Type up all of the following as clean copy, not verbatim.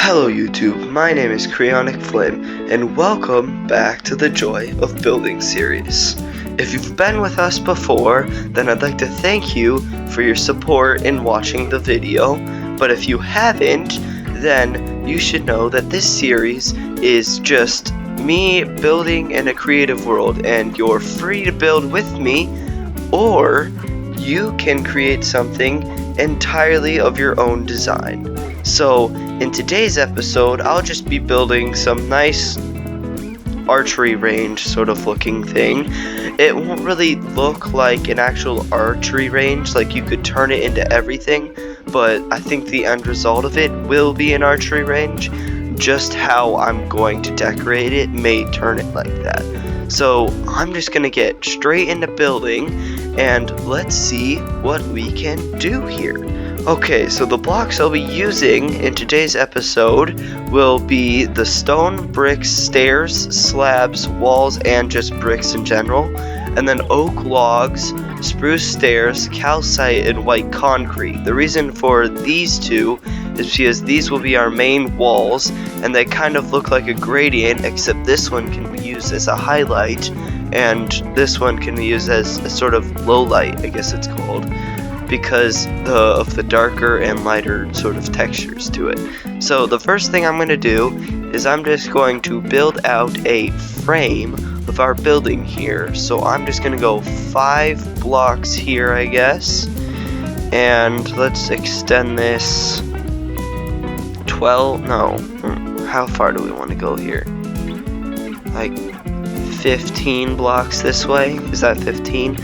Hello YouTube, my name is Cryonic Flame, and welcome back to the Joy of Building series. If you've been with us before, then I'd like to thank you for your support in watching the video, but if you haven't, then you should know that this series is just me building in a creative world, and you're free to build with me, or you can create something entirely of your own design. So, in today's episode, I'll just be building some nice archery range sort of looking thing. It won't really look like an actual archery range, like you could turn it into everything, but I think the end result of it will be an archery range. Just how I'm going to decorate it may turn it like that. So I'm just gonna get straight into building, and let's see what we can do here. Okay, so the blocks I'll be using in today's episode will be the stone, bricks, stairs, slabs, walls, and just bricks in general, and then oak logs, spruce stairs, calcite, and white concrete. The reason for these two is because these will be our main walls, and they kind of look like a gradient, except this one can be used as a highlight, and this one can be used as a sort of low light, I guess it's called, because of the darker and lighter sort of textures to it. So the first thing I'm going to do is I'm just going to build out a frame of our building here. So I'm just going to go 5 blocks here, I guess, and let's extend this 12, no, how far do we want to go here? Like 15 blocks this way? Is that 15?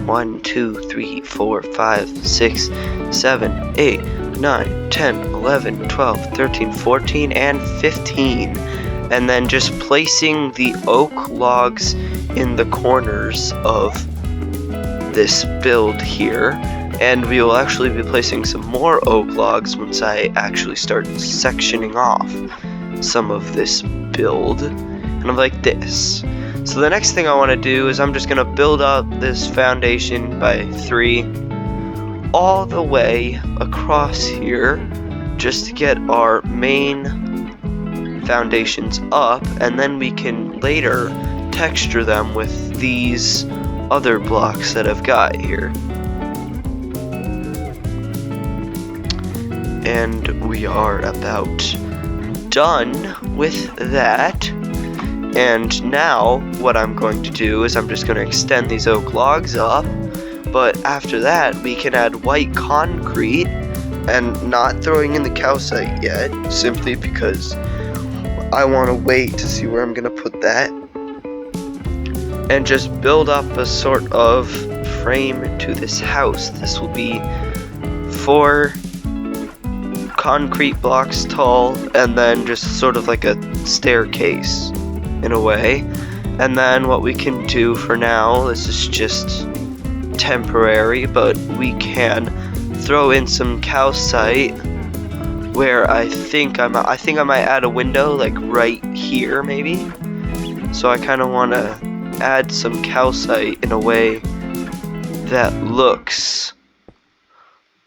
1, 2, 3, 4, 5, 6, 7, 8, 9, 10, 11, 12, 13, 14, and 15. And then just placing the oak logs in the corners of this build here. And we will actually be placing some more oak logs once I actually start sectioning off some of this build. Kind of like this. So the next thing I want to do is I'm just going to build up this foundation by 3 all the way across here just to get our main foundations up, and then we can later texture them with these other blocks that I've got here. And we are about done with that. And now what I'm going to do is I'm just going to extend these oak logs up, but after that we can add white concrete, and not throwing in the calcite yet, simply because I want to wait to see where I'm going to put that, and just build up a sort of frame to this house. This will be 4 concrete blocks tall, and then just sort of like a staircase in a way. And then what we can do for now, this is just temporary, but we can throw in some calcite where I think I might add a window like right here maybe. So I kind of want to add some calcite in a way that looks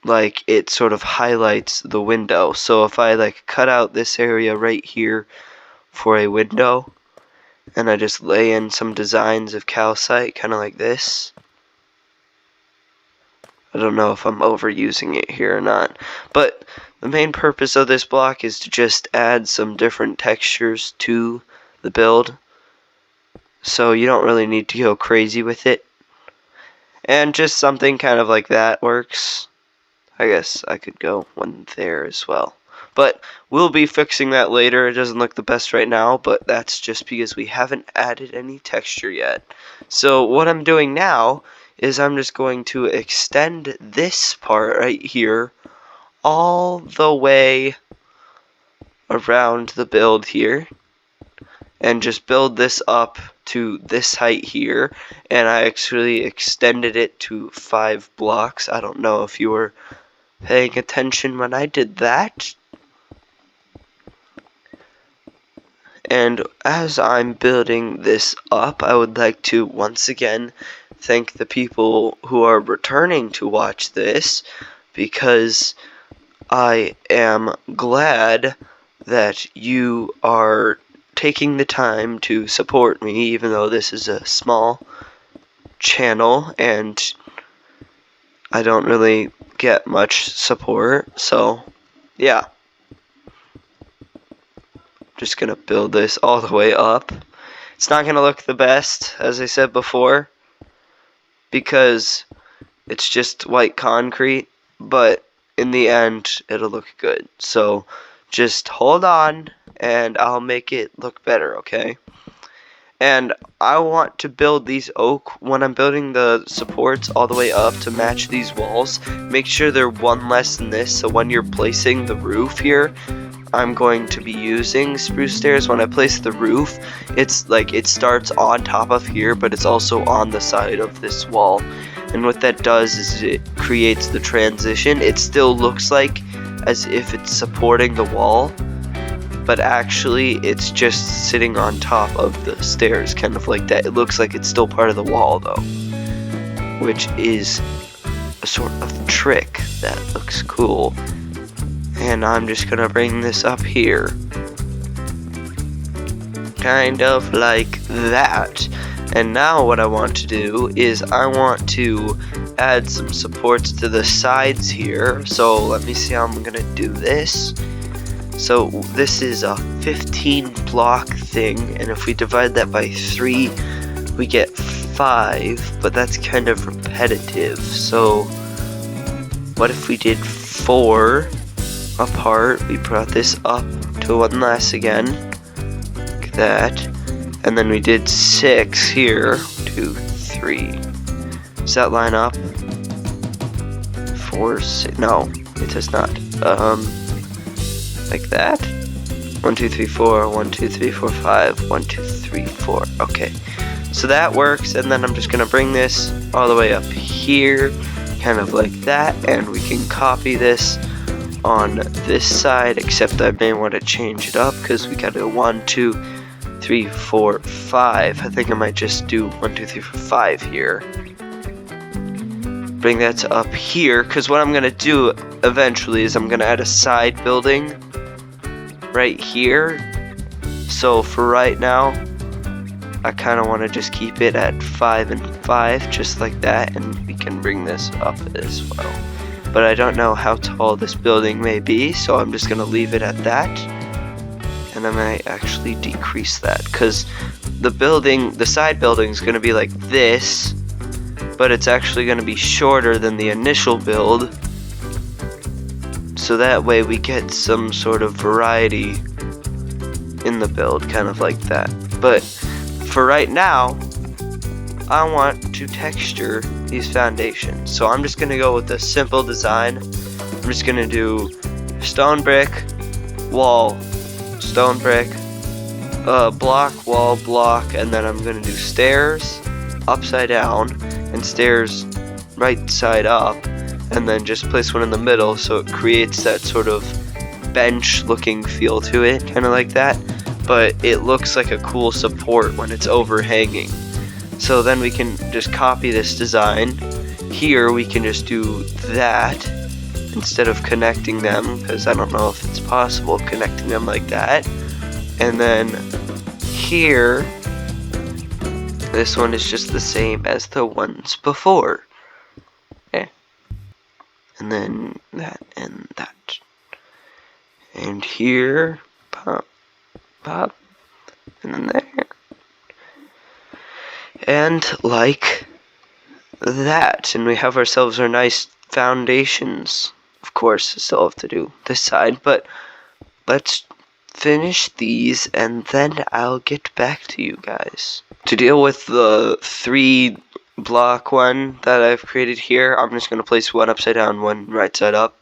like it sort of highlights the window. So if I like cut out this area right here for a window, and I just lay in some designs of calcite, kind of like this. I don't know if I'm overusing it here or not, but the main purpose of this block is to just add some different textures to the build, so you don't really need to go crazy with it, and just something kind of like that works. I guess I could go one there as well, but we'll be fixing that later. It doesn't look the best right now, but that's just because we haven't added any texture yet. So what I'm doing now is I'm just going to extend this part right here all the way around the build here, and just build this up to this height here. And I actually extended it to 5 blocks. I don't know if you were paying attention when I did that. And as I'm building this up, I would like to once again thank the people who are returning to watch this, because I am glad that you are taking the time to support me, even though this is a small channel and I don't really get much support. So yeah, just gonna build this all the way up. It's not gonna look the best, as I said before, because it's just white concrete, but in the end it'll look good. So just hold on and I'll make it look better, okay? And I want to build these oak, when I'm building the supports all the way up to match these walls, make sure they're one less than this, so when you're placing the roof here, I'm going to be using spruce stairs. When I place the roof, it's like it starts on top of here, but it's also on the side of this wall. And what that does is it creates the transition. It still looks like as if it's supporting the wall, but actually it's just sitting on top of the stairs, kind of like that. It looks like it's still part of the wall though, which is a sort of trick that looks cool. And I'm just gonna bring this up here, kind of like that. And now what I want to do is I want to add some supports to the sides here. So let me see how I'm gonna do this. So this is a 15 block thing, and if we divide that by 3, we get 5, but that's kind of repetitive. So what if we did 4 apart? We brought this up to 1 less again, like that, and then we did 6 here, 2, 3. Does that line up? 4, 6, no, it does not. Like that. 1, 2, 3, 4, 1, 2, 3, 4, 5, 1, 2, 3, 4. Okay, so that works, and then I'm just gonna bring this all the way up here, kind of like that, and we can copy this on this side, except I may want to change it up because we got a 1, 2, 3, 4, 5. I think I might just do 1, 2, 3, 4, 5 here. Bring that to up here, because what I'm gonna do eventually is I'm gonna add a side building right here. So for right now, I kind of want to just keep it at 5 and 5, just like that, and we can bring this up as well. But I don't know how tall this building may be, so I'm just gonna leave it at that. And I might actually decrease that, because the side building is gonna be like this, but it's actually gonna be shorter than the initial build. So that way we get some sort of variety in the build, kind of like that. But for right now, I want to texture these foundations. So I'm just gonna go with a simple design. I'm just gonna do stone brick, wall, stone brick, block, wall, block, and then I'm gonna do stairs upside down and stairs right side up, and then just place one in the middle so it creates that sort of bench looking feel to it, kind of like that, but it looks like a cool support when it's overhanging. So then we can just copy this design. Here we can just do that instead of connecting them, because I don't know if it's possible connecting them like that. And then here, this one is just the same as the ones before. Okay. And then that and that. And here, pop, pop, and then there. And like that. And we have ourselves our nice foundations. Of course, I still have to do this side, but let's finish these and then I'll get back to you guys. To deal with the 3 block one that I've created here, I'm just going to place one upside down, one right side up,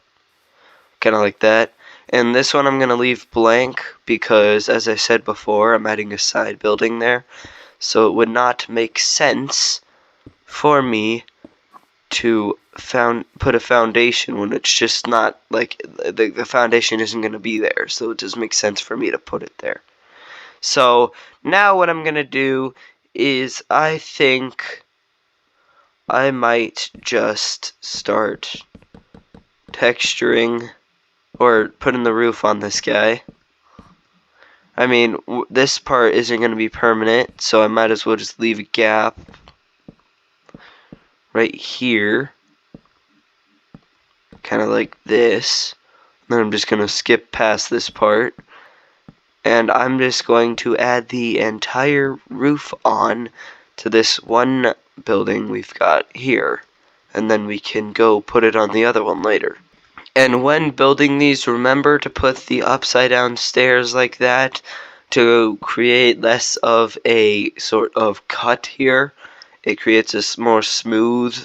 kind of like that. And this one I'm going to leave blank because, as I said before, I'm adding a side building there, so it would not make sense for me to put a foundation when it's just not, like, the foundation isn't going to be there, so it doesn't make sense for me to put it there. So now what I'm going to do is I think I might just start texturing or putting the roof on this guy. I mean, this part isn't going to be permanent, so I might as well just leave a gap right here, kind of like this. Then I'm just going to skip past this part, and I'm just going to add the entire roof on to this one building we've got here, and then we can go put it on the other one later. And when building these, remember to put the upside down stairs like that to create less of a sort of cut here. It creates a more smooth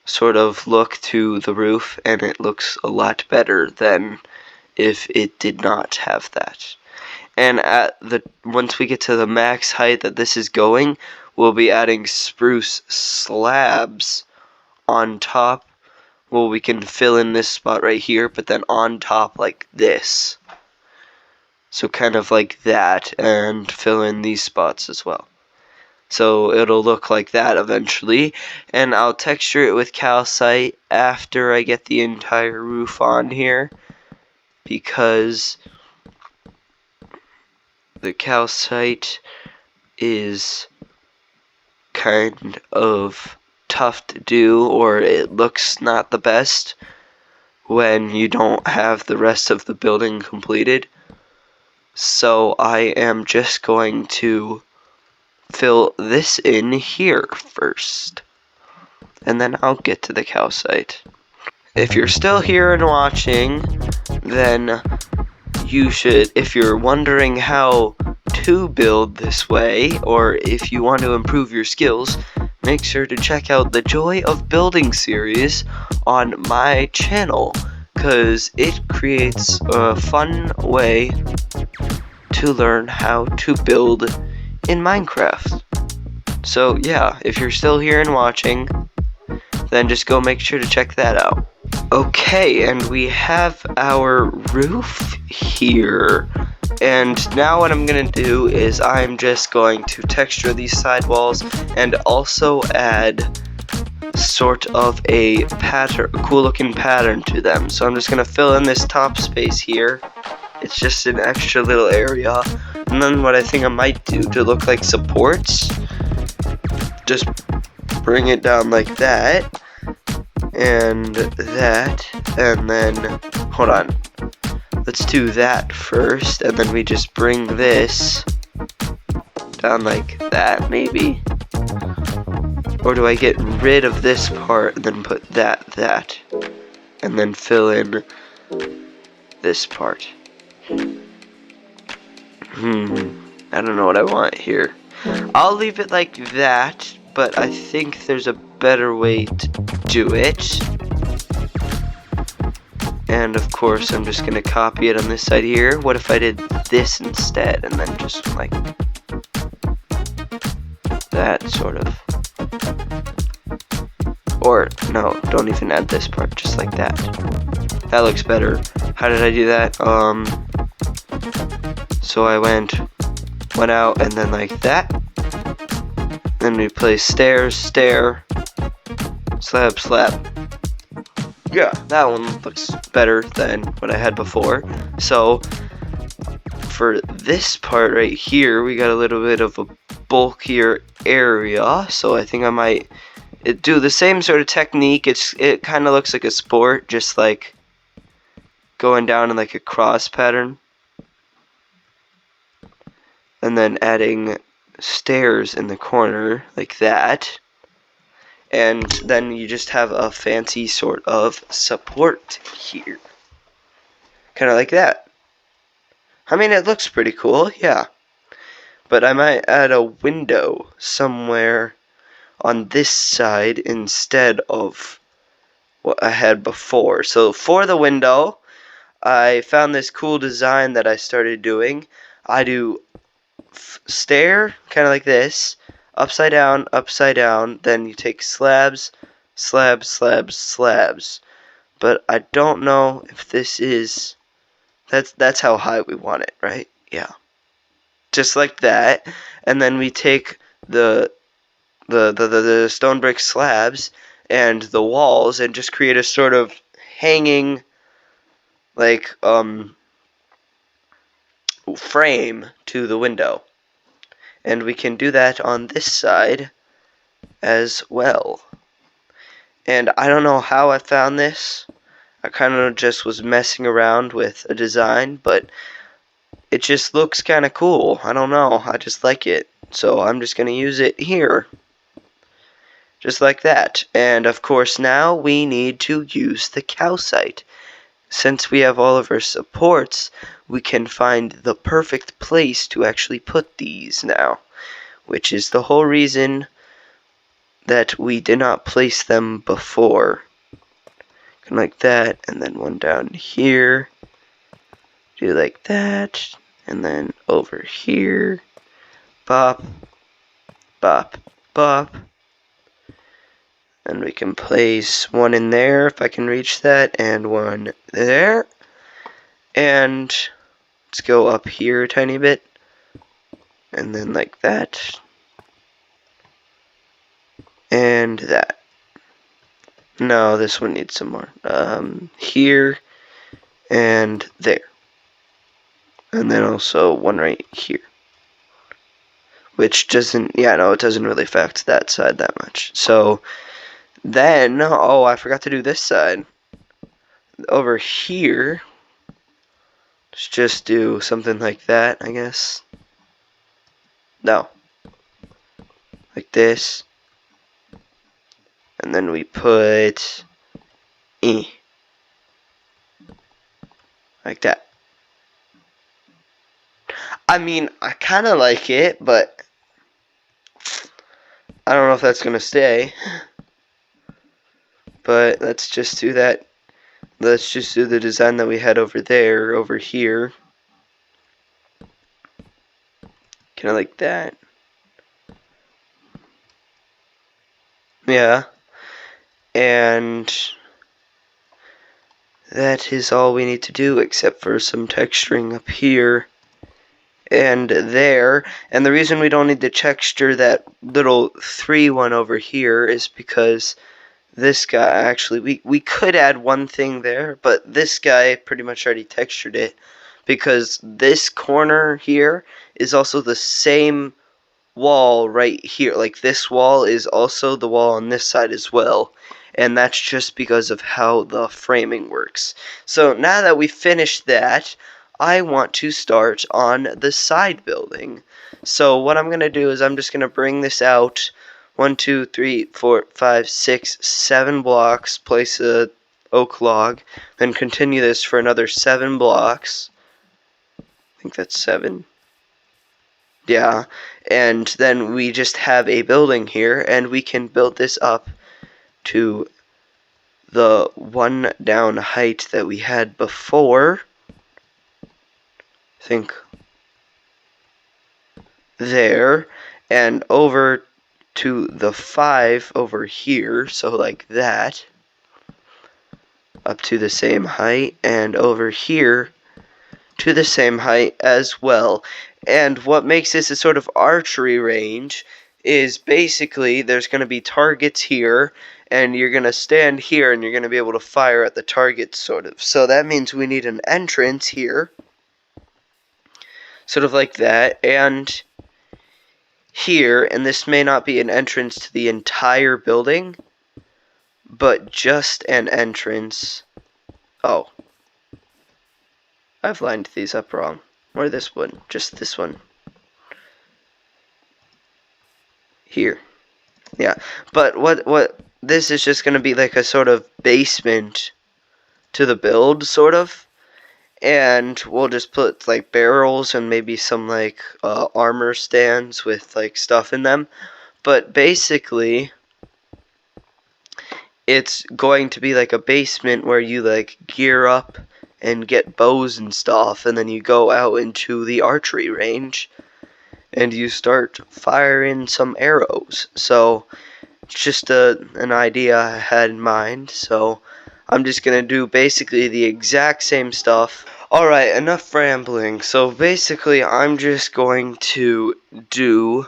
sort of look to the roof, and it looks a lot better than if it did not have that. And once we get to the max height that this is going, we'll be adding spruce slabs on top. Well, we can fill in this spot right here, but then on top like this. So kind of like that, and fill in these spots as well. So it'll look like that eventually, and I'll texture it with calcite after I get the entire roof on here, because the calcite is kind of tough to do, or it looks not the best when you don't have the rest of the building completed. So I am just going to fill this in here first, and then I'll get to the calcite. If you're still here and watching, then you should, if you're wondering how to build this way, or if you want to improve your skills, make sure to check out the Joy of Building series on my channel, because it creates a fun way to learn how to build in Minecraft. So yeah, if you're still here and watching, then just go make sure to check that out. Okay, and we have our roof here. And now what I'm going to do is I'm just going to texture these sidewalls and also add sort of a pattern, a cool looking pattern to them. So I'm just going to fill in this top space here. It's just an extra little area. And then what I think I might do to look like supports, just bring it down like that. And that, and then, hold on, let's do that first, and then we just bring this down like that, maybe? Or do I get rid of this part and then put that, and then fill in this part? I don't know what I want here. I'll leave it like that, but I think there's a better way to do it. And of course I'm just gonna copy it on this side here. What if I did this instead, and then just like that, sort of? Or no, don't even add this part, just like that. That looks better. How did I do that? So I went out and then like that. Then we place stairs, stair, slab, slab. Yeah, that one looks better than what I had before. So for this part right here, we got a little bit of a bulkier area. So I think I might do the same sort of technique. It kind of looks like a sport, just like going down in like a cross pattern, and then adding stairs in the corner like that, and then you just have a fancy sort of support here, kind of like that. I mean, it looks pretty cool, yeah, but I might add a window somewhere on this side instead of what I had before. So for the window, I found this cool design that I started doing. I do stair, kind of like this, upside down, then you take slabs, slabs, slabs, slabs. But I don't know if this is, that's how high we want it, right? Yeah. Just like that, and then we take the stone brick slabs and the walls and just create a sort of hanging, like, frame to the window. And we can do that on this side as well. And I don't know how I found this. I kind of just was messing around with a design, but it just looks kind of cool. I don't know. I just like it. So I'm just going to use it here. Just like that. And of course now we need to use the calcite. Since we have all of our supports, we can find the perfect place to actually put these now. Which is the whole reason that we did not place them before. Like that, and then one down here. Do like that, and then over here. Bop, bop, bop. And we can place one in there if I can reach that, and one there. And let's go up here a tiny bit, and then like that. And that. No, this one needs some more. Here and there. And then also one right here. Which doesn't, yeah, no, it doesn't really affect that side that much. So then, oh, I forgot to do this side. Over here, let's just do something like that, I guess. No. Like this. And then we put E. Like that. I mean, I kind of like it, but I don't know if that's going to stay. But let's just do that. Let's just do the design that we had over there, over here. Kind of like that. Yeah. And that is all we need to do, except for some texturing up here and there. And the reason we don't need to texture that little 3 one over here is because this guy, actually, we could add one thing there, but this guy pretty much already textured it, because this corner here is also the same wall right here. Like, this wall is also the wall on this side as well. And that's just because of how the framing works. So now that we finished that, I want to start on the side building. So what I'm going to do is I'm just going to bring this out 1, 2, 3, 4, 5, 6, 7 blocks, place a oak log, then continue this for another 7 blocks. I think that's 7. Yeah, and then we just have a building here, and we can build this up to the 1 down height that we had before. I think there, and over to the 5 over here, so like that, up to the same height, and over here to the same height as well. And what makes this a sort of archery range is basically there's going to be targets here, and you're going to stand here and you're going to be able to fire at the targets, sort of. So that means we need an entrance here, sort of like that, and here, and this may not be an entrance to the entire building, but just an entrance. Oh, I've lined these up wrong. Or this one, just this one. Here. Yeah, but what this is just going to be like a sort of basement to the build, sort of. And we'll just put like barrels and maybe some like armor stands with like stuff in them. But basically, it's going to be like a basement where you like gear up and get bows and stuff, and then you go out into the archery range and you start firing some arrows. So it's just an idea I had in mind. So I'm just gonna do basically the exact same stuff. Alright, enough rambling. So basically I'm just going to do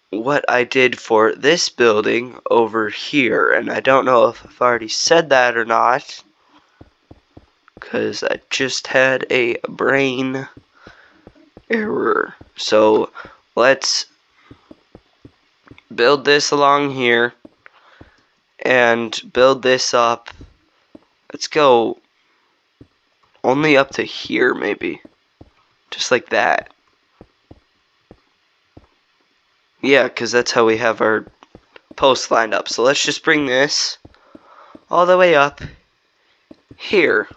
what I did for this building over here, and I don't know if I've already said that or not, because I just had a brain Error. So let's build this along here and build this up. Let's go only up to here, maybe. Just like that. Yeah, because that's how we have our posts lined up. So let's just bring this all the way up here.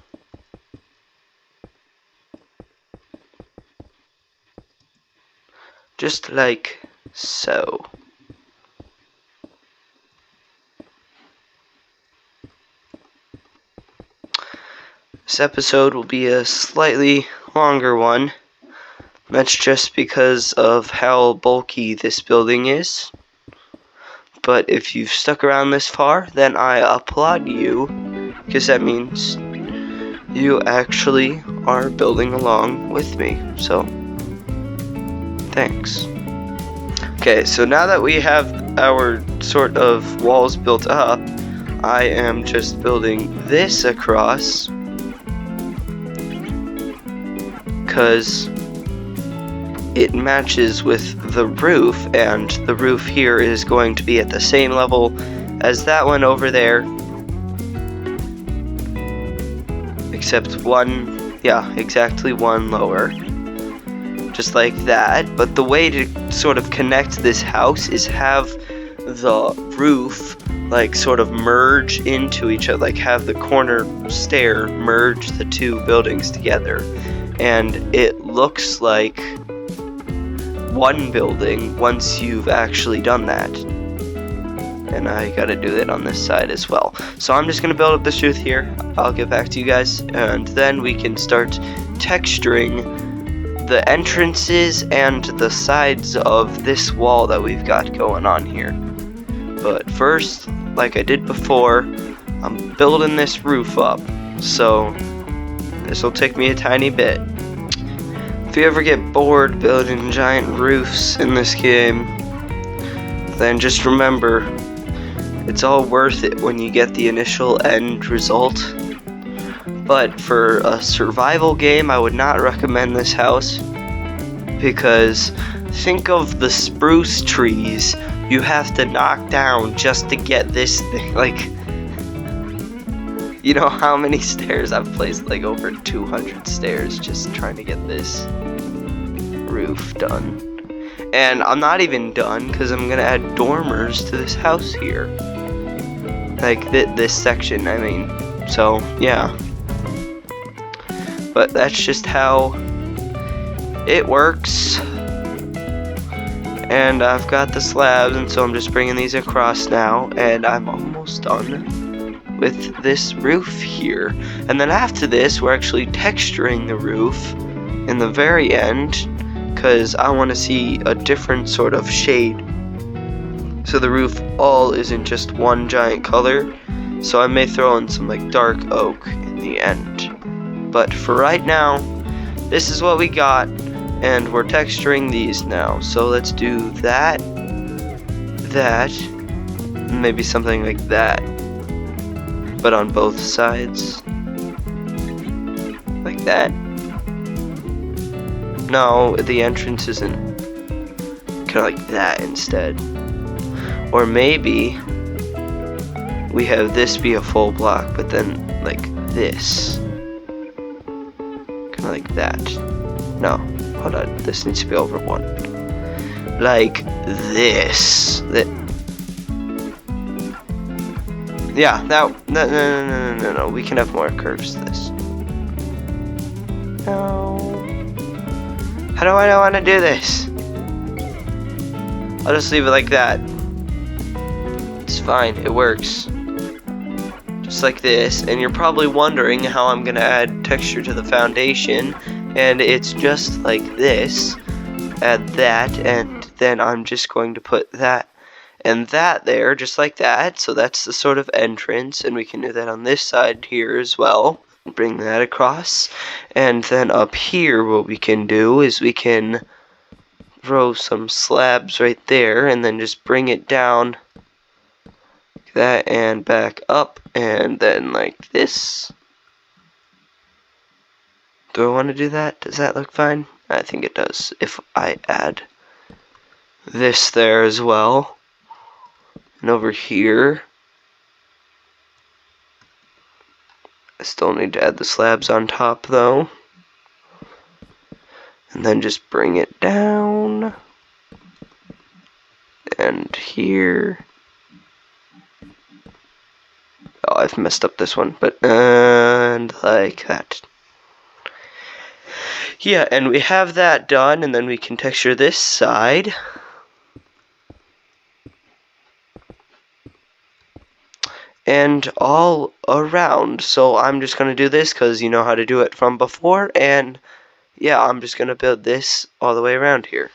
Just like so. This episode will be a slightly longer one. That's just because of how bulky this building is. But if you've stuck around this far, then I applaud you, because that means you actually are building along with me. So, thanks. Okay, so now that we have our sort of walls built up, I am just building this across, because it matches with the roof, and the roof here is going to be at the same level as that one over there, except exactly one lower, just like that. But the way to sort of connect this house is have the roof like sort of merge into each other, like have the corner stair merge the two buildings together, and it looks like one building once you've actually done that. And I gotta do that on this side as well. So I'm just gonna build up this roof here. I'll get back to you guys, and then we can start texturing the entrances and the sides of this wall that we've got going on here. But first, like I did before, I'm building this roof up. So this will take me a tiny bit. If you ever get bored building giant roofs in this game, then just remember, it's all worth it when you get the initial end result. But for a survival game, I would not recommend this house, because think of the spruce trees you have to knock down just to get this thing. Like, you know how many stairs I've placed? Like over 200 stairs just trying to get this roof done. And I'm not even done, because I'm gonna add dormers to this house here, like this section, I mean. So yeah, but that's just how it works. And I've got the slabs, and so I'm just bringing these across now, and I'm almost done with this roof here. And then after this, we're actually texturing the roof in the very end, because I want to see a different sort of shade, so the roof all isn't just one giant color. So I may throw in some like dark oak in the end, but for right now, this is what we got, and we're texturing these now. So let's do that, maybe something like that, but on both sides, like that. No, the entrance isn't, kind of like that instead. Or maybe we have this be a full block, but then like this, kind of like that. No, hold on, this needs to be over one, like this. Yeah, no, we can have more curves to this. No, how do I not want to do this? I'll just leave it like that. It's fine, it works. Just like this. And you're probably wondering how I'm gonna add texture to the foundation, and it's just like this. Add that, and then I'm just going to put that and that there, just like that. So that's the sort of entrance, and we can do that on this side here as well. Bring that across, and then up here what we can do is we can throw some slabs right there, and then just bring it down like that and back up, and then like this. Do I want to do that? Does that look fine? I think it does if I add this there as well. And over here, I still need to add the slabs on top though. And then just bring it down. And here. Oh, I've messed up this one, but and like that. Yeah, and we have that done, and then we can texture this side. And all around. So I'm just going to do this because you know how to do it from before. And yeah, I'm just going to build this all the way around here.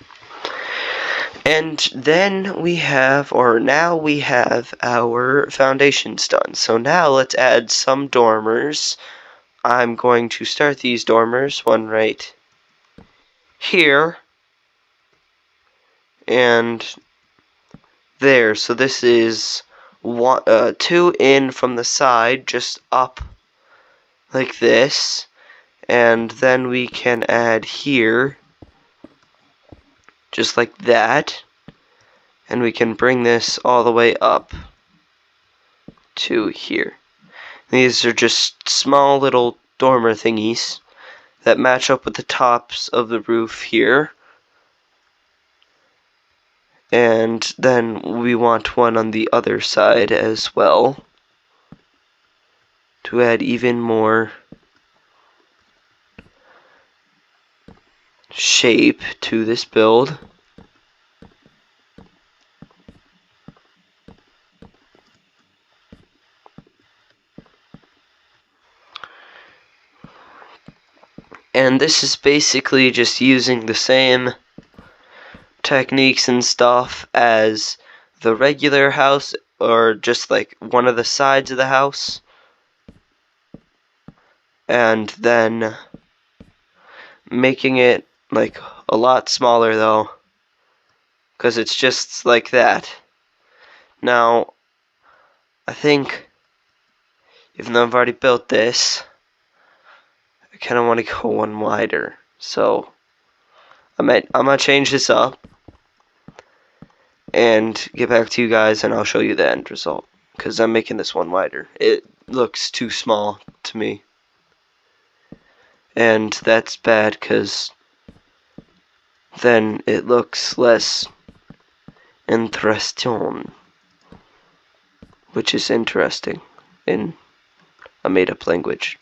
And then we have, or now we have our foundations done. So now let's add some dormers. I'm going to start these dormers, one right here and there. So this is two in from the side, just up like this, and then we can add here, just like that, and we can bring this all the way up to here. These are just small little dormer thingies that match up with the tops of the roof here. And then we want one on the other side as well to add even more shape to this build. And this is basically just using the same techniques and stuff as the regular house, or just like one of the sides of the house, and then making it like a lot smaller though, because it's just like that. Now I think, even though I've already built this, I kind of want to go one wider, so I'm gonna change this up and get back to you guys, and I'll show you the end result, because I'm making this one wider. It looks too small to me, and that's bad because then it looks less interesting, which is interesting in a made-up language.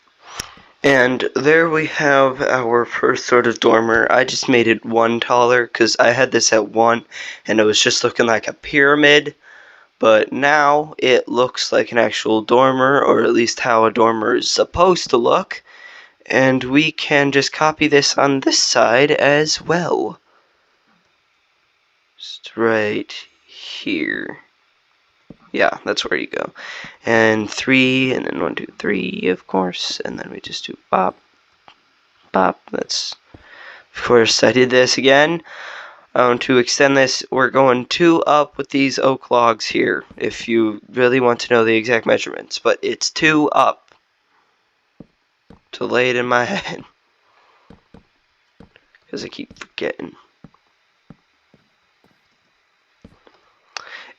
And there we have our first sort of dormer. I just made it one taller because I had this at one and it was just looking like a pyramid. But now it looks like an actual dormer, or at least how a dormer is supposed to look. And we can just copy this on this side as well. Just right here. Yeah, that's where you go. And 3, and then 1, 2, 3, of course. And then we just do bop, bop. That's, of course, I did this again. To extend this, we're going 2 up with these oak logs here, if you really want to know the exact measurements. But it's 2 up to lay it in my head, because I keep forgetting.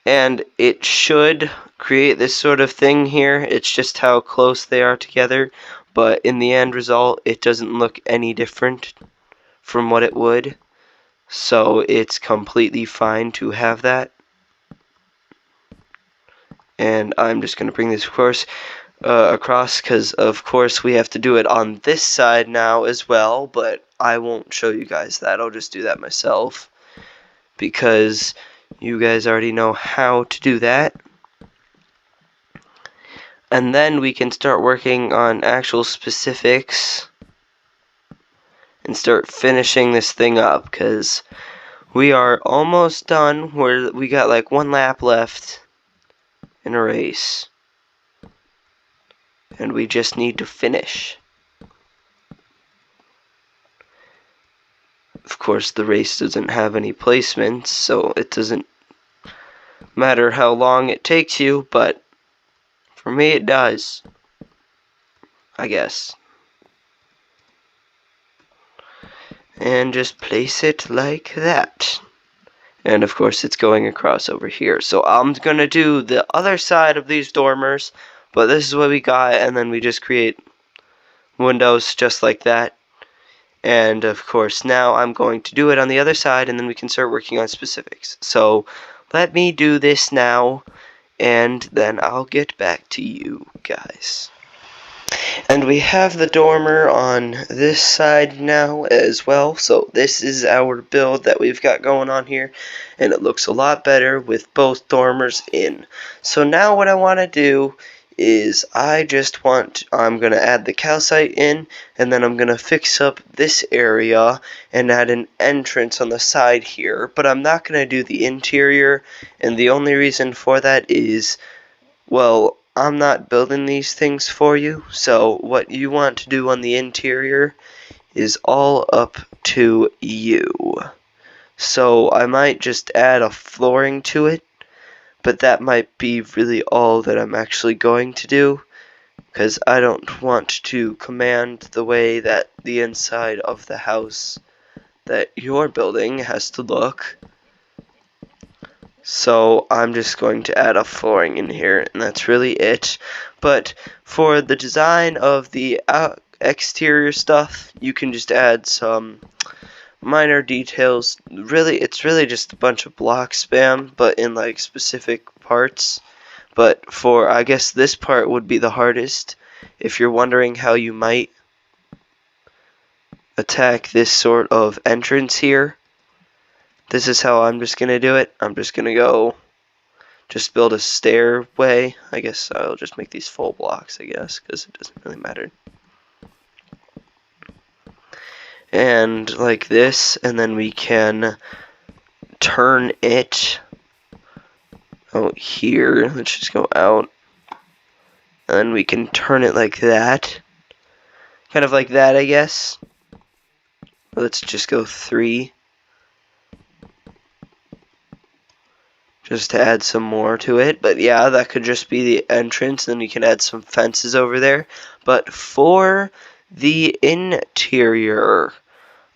And it should create this sort of thing here. It's just how close they are together, but in the end result it doesn't look any different from what it would, so it's completely fine to have that. And I'm just going to bring this across, because of course we have to do it on this side now as well, but I won't show you guys that. I'll just do that myself, because you guys already know how to do that. And then we can start working on actual specifics and start finishing this thing up, because we are almost done. We got like 1 lap left in a race, and we just need to finish. Of course, the race doesn't have any placements, so it doesn't matter how long it takes you, but for me it does, I guess. and just place it like that. And of course it's going across over here. So I'm gonna do the other side of these dormers, but this is what we got, and then we just create windows just like that. And of course now I'm going to do it on the other side, and then we can start working on specifics. So let me do this now, and then I'll get back to you guys. And we have the dormer on this side now as well. So this is our build that we've got going on here, and it looks a lot better with both dormers in. So now what I want to do is I'm going to add the calcite in, and then I'm going to fix up this area and add an entrance on the side here. But I'm not going to do the interior, and the only reason for that is, well, I'm not building these things for you, so what you want to do on the interior is all up to you. So I might just add a flooring to it, but that might be really all that I'm actually going to do, because I don't want to command the way that the inside of the house that you're building has to look. So I'm just going to add a flooring in here, and that's really it. But for the design of the exterior stuff, you can just add some minor details. Really, it's really just a bunch of block spam, but in like specific parts. But for, I guess this part would be the hardest. If you're wondering how you might attack this sort of entrance here, this is how I'm just going to do it. I'm just going to just build a stairway. I guess I'll just make these full blocks, I guess, because it doesn't really matter. And like this, and then we can turn it out here. Let's just go out. And then we can turn it like that. Kind of like that, I guess. Let's just go 3. Just to add some more to it. But yeah, that could just be the entrance, and you can add some fences over there. But for the interior,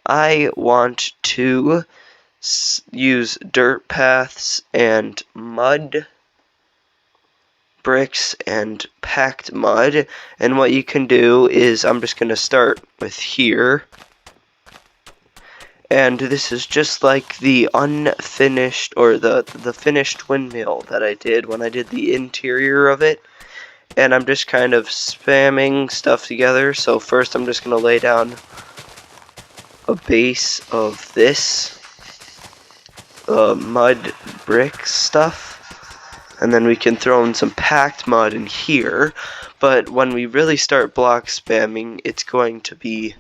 I want to use dirt paths and mud bricks and packed mud. And what you can do is, I'm just going to start with here. And this is just like the unfinished, or the finished windmill that I did when I did the interior of it. And I'm just kind of spamming stuff together. So first I'm just going to lay down a base of this mud brick stuff. And then we can throw in some packed mud in here. But when we really start block spamming, it's going to be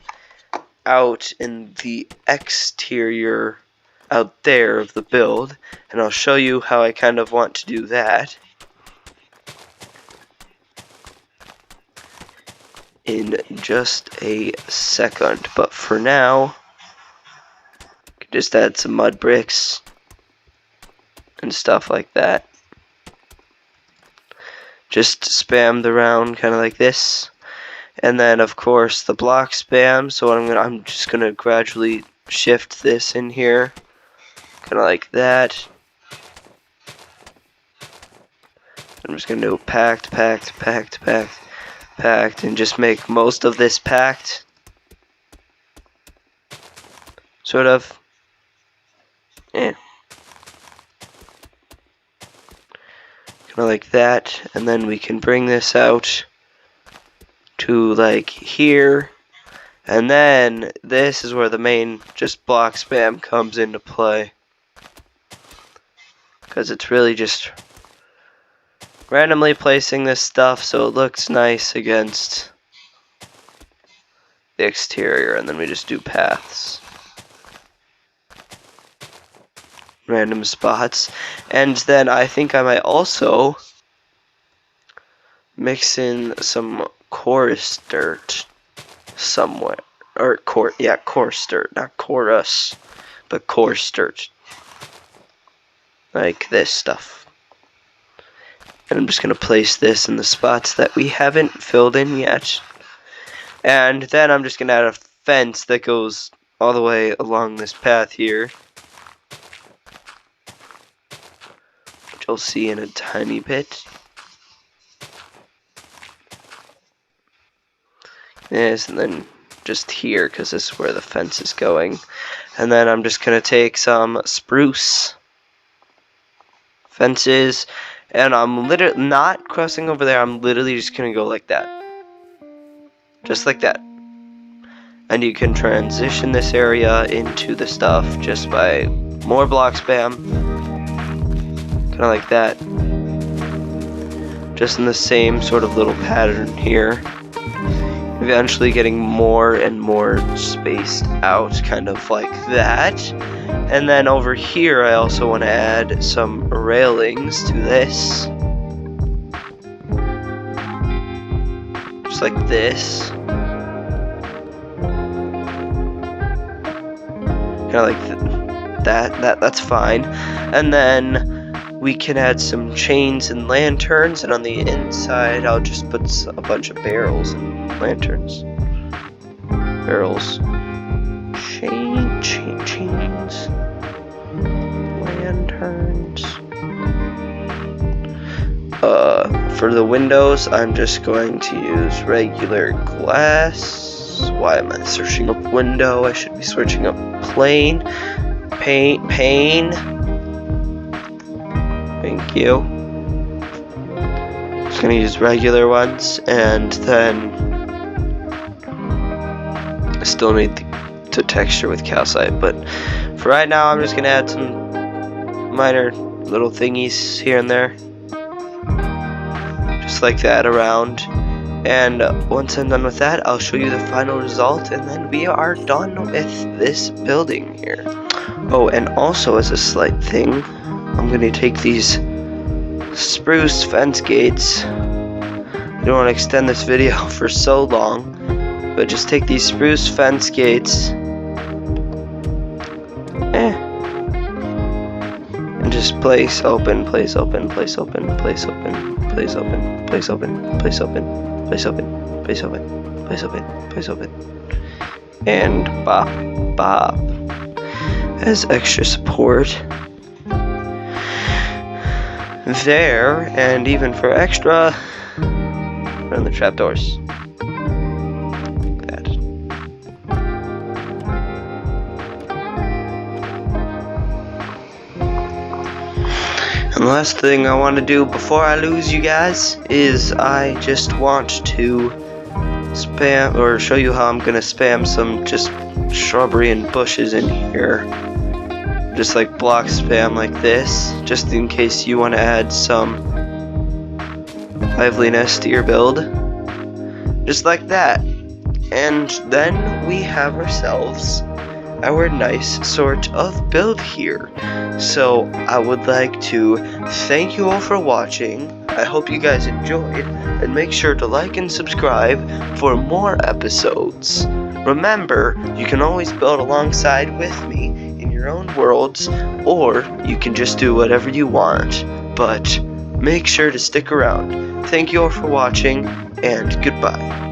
out in the exterior out there of the build, and I'll show you how I kind of want to do that in just a second. But for now, I can just add some mud bricks and stuff like that. Just spam the round kind of like this. And then of course the block spam, so I'm just gonna gradually shift this in here, kinda like that. I'm just gonna do packed, and just make most of this packed. Sort of. Yeah. Kinda like that, and then we can bring this out to like here, and then this is where the main just block spam comes into play, because it's really just randomly placing this stuff so it looks nice against the exterior, and then we just do paths, random spots. And then I think I might also mix in some coarse dirt somewhere, or coarse dirt, not chorus, but coarse dirt, like this stuff. And I'm just gonna place this in the spots that we haven't filled in yet, and then I'm just gonna add a fence that goes all the way along this path here, which you'll see in a tiny bit. Yes, and then just here, because this is where the fence is going. And then I'm just going to take some spruce fences, and I'm literally not crossing over there. I'm literally just going to go like that. Just like that. And you can transition this area into the stuff just by more block spam. Kind of like that. Just in the same sort of little pattern here. Eventually getting more and more spaced out, kind of like that. And then over here I also want to add some railings to this. Just like this. Kind of like that's fine. And then we can add some chains and lanterns, and on the inside I'll just put a bunch of barrels and lanterns. Barrels. Chains. Lanterns. For the windows, I'm just going to use regular glass. Why am I searching up window? I should be searching up pane. Thank you. Just gonna use regular ones, and then I still need to texture with calcite, but for right now I'm just gonna add some minor little thingies here and there, just like that around. And once I'm done with that, I'll show you the final result, and then we are done with this building here. Oh, and also as a slight thing, I'm going to take these spruce fence gates. I don't want to extend this video for so long, but just take these spruce fence gates and just place open, place open, place open, place open, place open, place open, place open, place open, place open, place open, place open, and bop, bop, as extra support there, and even for extra, run the trapdoors. That. And the last thing I want to do before I lose you guys is I just want to spam, or show you how I'm gonna spam some just shrubbery and bushes in here. Just like block spam like this, just in case you want to add some liveliness to your build. Just like that. And then we have ourselves our nice sort of build here. So I would like to thank you all for watching. I hope you guys enjoyed, and make sure to like and subscribe for more episodes. Remember, you can always build alongside with me in your own worlds, or you can just do whatever you want, but make sure to stick around. Thank you all for watching, and goodbye.